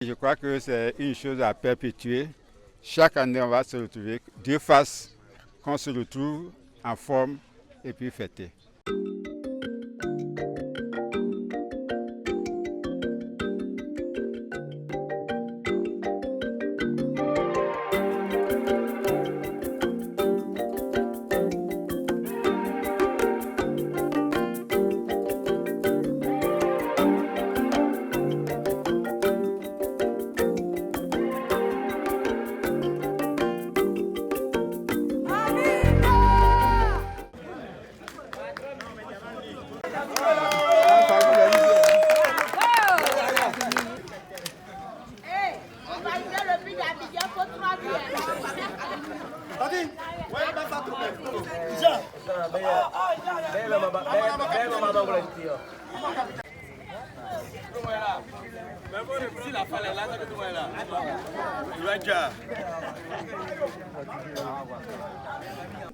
Je crois que c'est une chose à perpétuer. Chaque année, on va se retrouver Dieu fasse qu'on se retrouve en forme et puis fêter.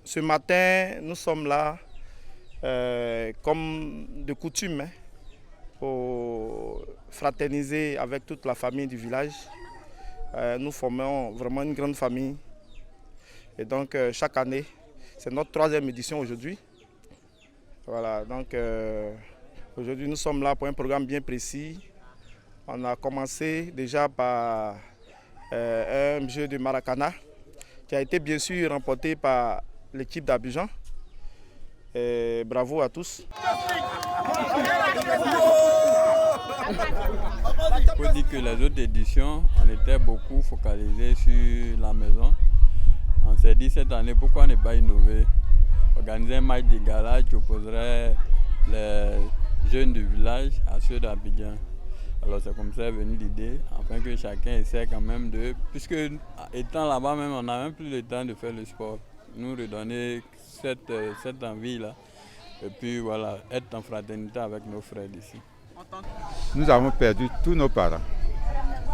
Ce matin, nous sommes là, comme de coutume, pour fraterniser avec toute la famille du village. Nous formons vraiment une grande famille. Et donc, chaque année, c'est notre 3e édition aujourd'hui. Voilà, donc aujourd'hui, nous sommes là pour un programme bien précis. On a commencé déjà par un jeu de Maracana qui a été bien sûr remporté par l'équipe d'Abidjan. Bravo à tous. Il faut dire que les autres éditions, on était beaucoup focalisés sur la maison. On s'est dit cette année, pourquoi ne pas innover? Organiser un match de gala qui opposerait les jeunes du village à ceux d'Abidjan. Alors c'est comme ça est venue l'idée, afin que chacun essaie quand même de... Puisque étant là-bas même, on n'a même plus le temps de faire le sport. Nous redonner cette envie-là. Et puis voilà, être en fraternité avec nos frères d'ici. Nous avons perdu tous nos parents.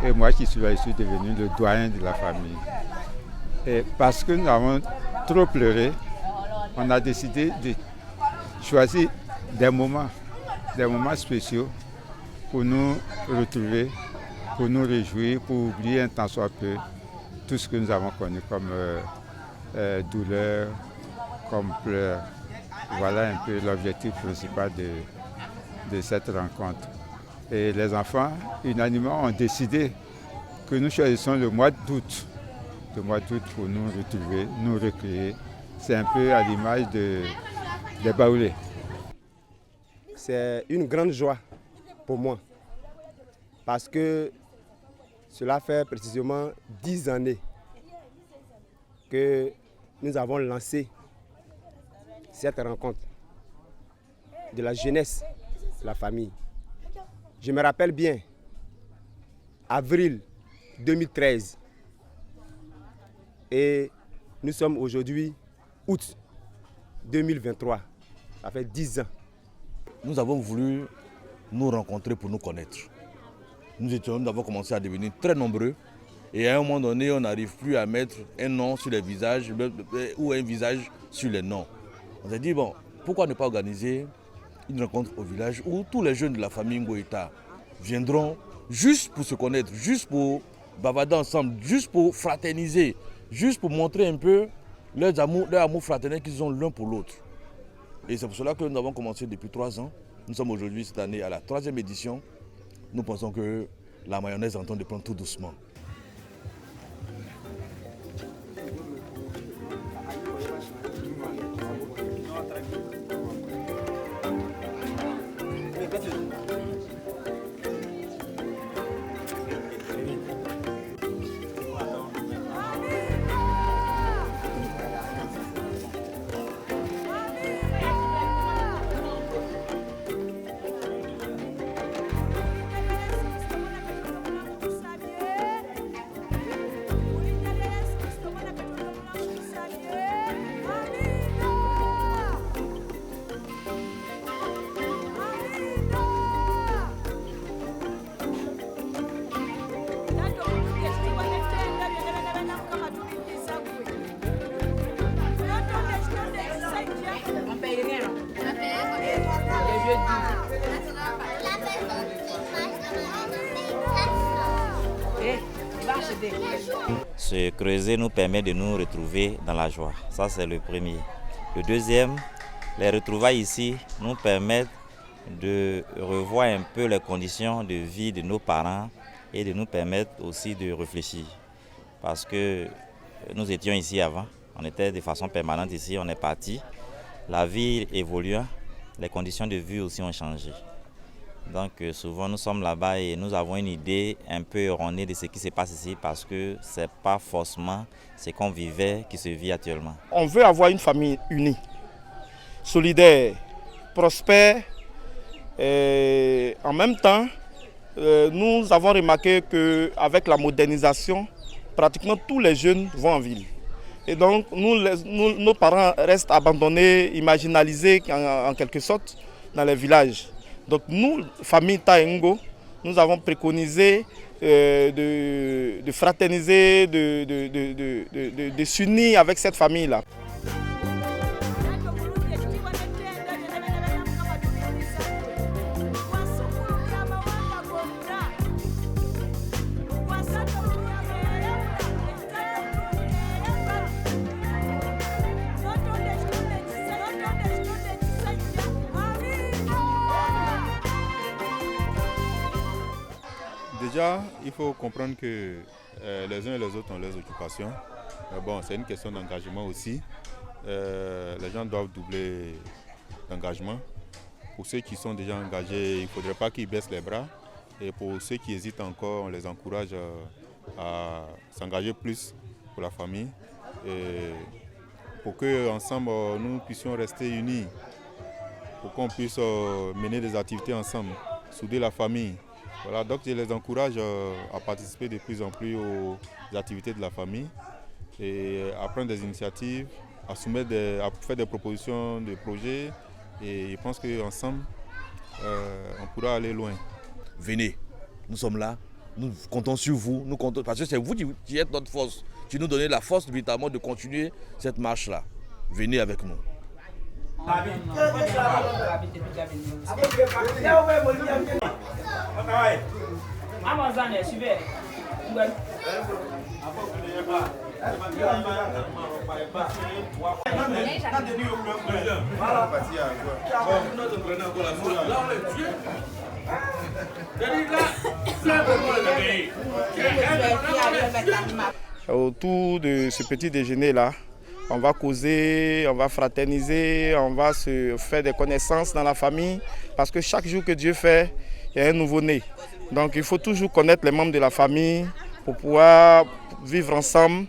Et moi qui suis là, je suis devenu le doyen de la famille. Et parce que nous avons trop pleuré, on a décidé de choisir des moments spéciaux pour nous retrouver, pour nous réjouir, pour oublier un tant soit peu tout ce que nous avons connu comme douleur, comme pleurs. Voilà un peu l'objectif principal de cette rencontre. Et les enfants, unanimement, ont décidé que nous choisissons le mois d'août pour nous retrouver, nous recréer. C'est un peu à l'image des baoulés. C'est une grande joie pour moi parce que cela fait précisément 10 années que nous avons lancé cette rencontre de la jeunesse, de la famille. Je me rappelle bien, avril 2013, et nous sommes aujourd'hui août 2023, ça fait 10 ans. Nous avons voulu nous rencontrer pour nous connaître. Nous avons commencé à devenir très nombreux et à un moment donné, on n'arrive plus à mettre un nom sur les visages ou un visage sur les noms. On s'est dit, bon, pourquoi ne pas organiser une rencontre au village où tous les jeunes de la famille Ngoïta viendront juste pour se connaître, juste pour bavarder ensemble, juste pour fraterniser, juste pour montrer un peu leur amour fraternel qu'ils ont l'un pour l'autre. Et c'est pour cela que nous avons commencé depuis 3 ans. Nous sommes aujourd'hui cette année à la 3e édition. Nous pensons que la mayonnaise est en train de prendre tout doucement. Ce creuset nous permet de nous retrouver dans la joie. Ça, c'est le premier. Le deuxième, les retrouvailles ici nous permettent de revoir un peu les conditions de vie de nos parents et de nous permettre aussi de réfléchir. Parce que nous étions ici avant, on était de façon permanente ici, on est parti. La vie évolue, les conditions de vie aussi ont changé. Donc souvent nous sommes là-bas et nous avons une idée un peu erronée de ce qui se passe ici parce que ce n'est pas forcément ce qu'on vivait qui se vit actuellement. On veut avoir une famille unie, solidaire, prospère. Et en même temps, nous avons remarqué qu'avec la modernisation, pratiquement tous les jeunes vont en ville. Et donc nos parents restent abandonnés, marginalisés en quelque sorte dans les villages. Donc nous, famille Taengo, nous avons préconisé de fraterniser, de s'unir avec cette famille-là. Déjà, il faut comprendre que les uns et les autres ont leurs occupations. Bon, c'est une question d'engagement aussi. Les gens doivent doubler l'engagement. Pour ceux qui sont déjà engagés, il ne faudrait pas qu'ils baissent les bras. Et pour ceux qui hésitent encore, on les encourage à s'engager plus pour la famille. Et pour qu'ensemble, nous puissions rester unis, pour qu'on puisse mener des activités ensemble, souder la famille. Voilà, donc je les encourage à participer de plus en plus aux activités de la famille et à prendre des initiatives, à faire des propositions de projets et je pense qu'ensemble, on pourra aller loin. Venez, nous sommes là, nous comptons sur vous, nous comptons, parce que c'est vous qui êtes notre force, qui nous donnez la force véritablement de continuer cette marche-là. Venez avec nous. Autour de ce petit déjeuner-là, on va causer, on va fraterniser, on va se faire des connaissances dans la famille. Parce que chaque jour que Dieu fait, il y a un nouveau-né. Donc il faut toujours connaître les membres de la famille pour pouvoir vivre ensemble,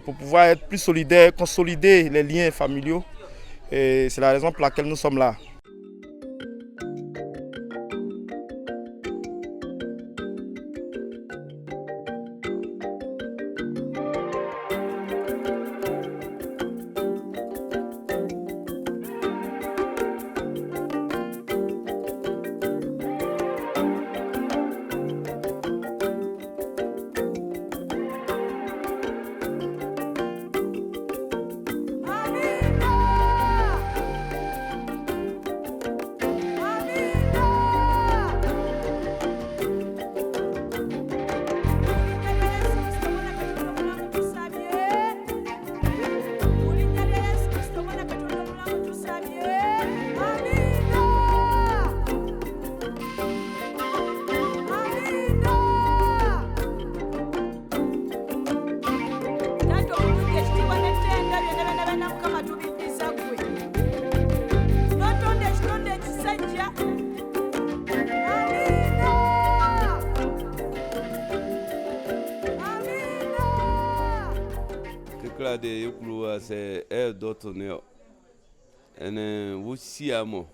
pour pouvoir être plus solidaires, consolider les liens familiaux. Et c'est la raison pour laquelle nous sommes là. de yekulu se d'autres ne ene wusiamo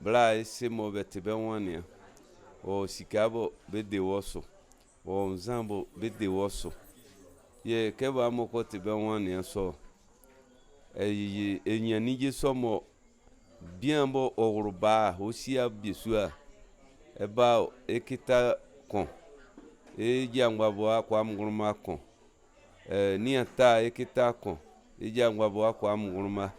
bla ese mo betebe wania o sikabo bede woso o nzambo bede woso ye keba mo ko tebe wania so enyani je somo bien bo oruba osia biesua eba ekita kon jangwa bo akwa mguruma kon ni ata ekita kon jangwa bo akwa mguruma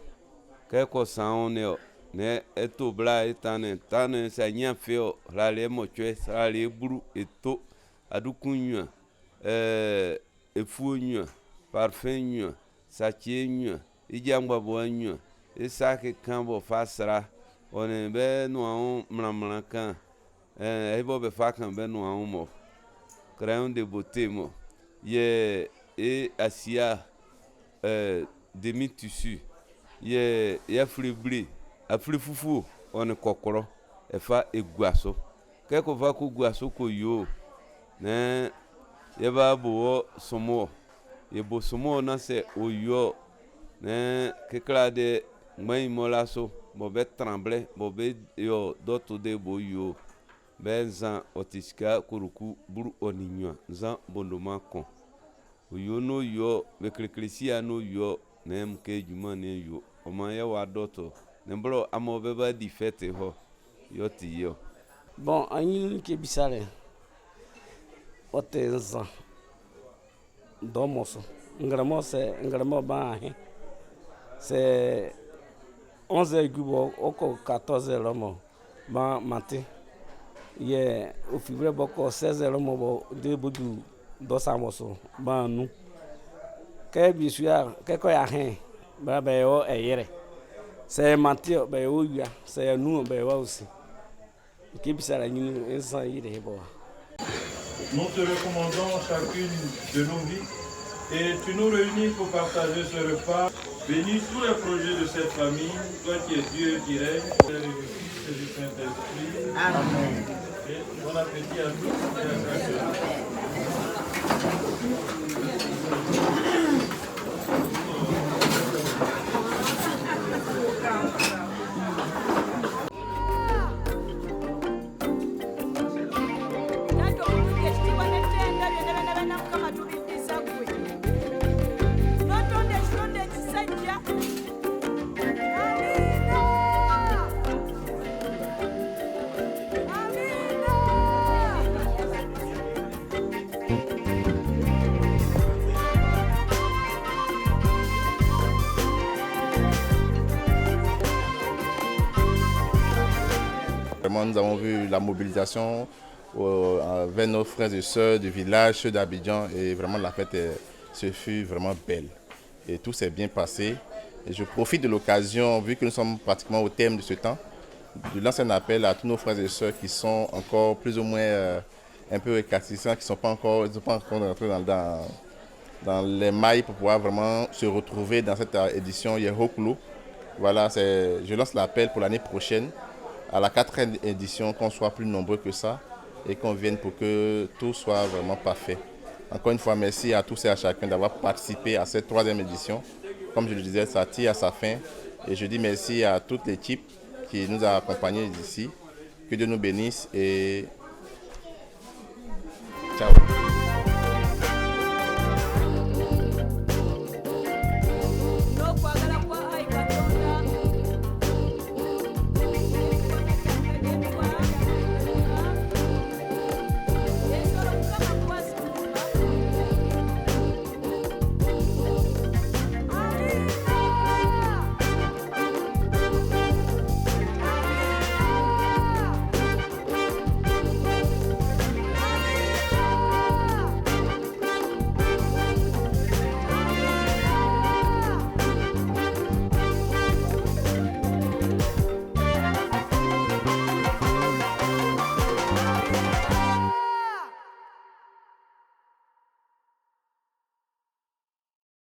keko saone ne etobla etane tane sa nyafeo la le mochwe sa le buru eto aduku nyua efuo nyua parfum nyua sache nyua ijangba bo nyua isaki kan bo fasra one be no an mramran kan ebo be fa kan be no an mo crayon de beauté mo ye asia demi tissu ye flibri afri fufu on kokoro efa eguaso keko va ko guaso ko yo ne ye ba bo somo ye bo somo na se oyo ne kekla de ngban molaso bo be tremble bo be yo doto de bo yo benza otiska kuruku buru oninyo nza bondoma kon oyo no yo be kleklisia no yo ne mke juma ne yo o ma ye wa doto ne bro amo be ba di fete ho yo ti yo bon anyi ke bisare otenza domoso ngramo ba he c'est 11 gubo oko 14 lomo ba matin ye o fibre boko 16 lomo bo de bodu do samoso ba nu ke bisuya ke ko ya he ba be o eyere c'est matin be o ya c'est nu be wa aussi ke bisara nyinu ensan yire bo. Nous te recommandons chacune de nos vies et tu nous réunis pour partager ce repas. Bénis tous les projets de cette famille, toi qui es Dieu qui règne, et du Saint-Esprit. Amen. Et bon appétit à tous et à chacun. Nous avons vu la mobilisation vers nos frères et sœurs du village, ceux d'Abidjan, et vraiment la fête ce fut vraiment belle. Et tout s'est bien passé. Et je profite de l'occasion, vu que nous sommes pratiquement au terme de ce temps, de lancer un appel à tous nos frères et sœurs qui sont encore plus ou moins un peu récalcitrants, qui ne sont pas encore rentrés dans les mailles pour pouvoir vraiment se retrouver dans cette édition Yehoklo. Voilà, je lance l'appel pour l'année prochaine, à la 4e édition, qu'on soit plus nombreux que ça et qu'on vienne pour que tout soit vraiment parfait. Encore une fois, merci à tous et à chacun d'avoir participé à cette 3e édition. Comme je le disais, ça tire à sa fin. Et je dis merci à toute l'équipe qui nous a accompagnés ici. Que Dieu nous bénisse et ciao.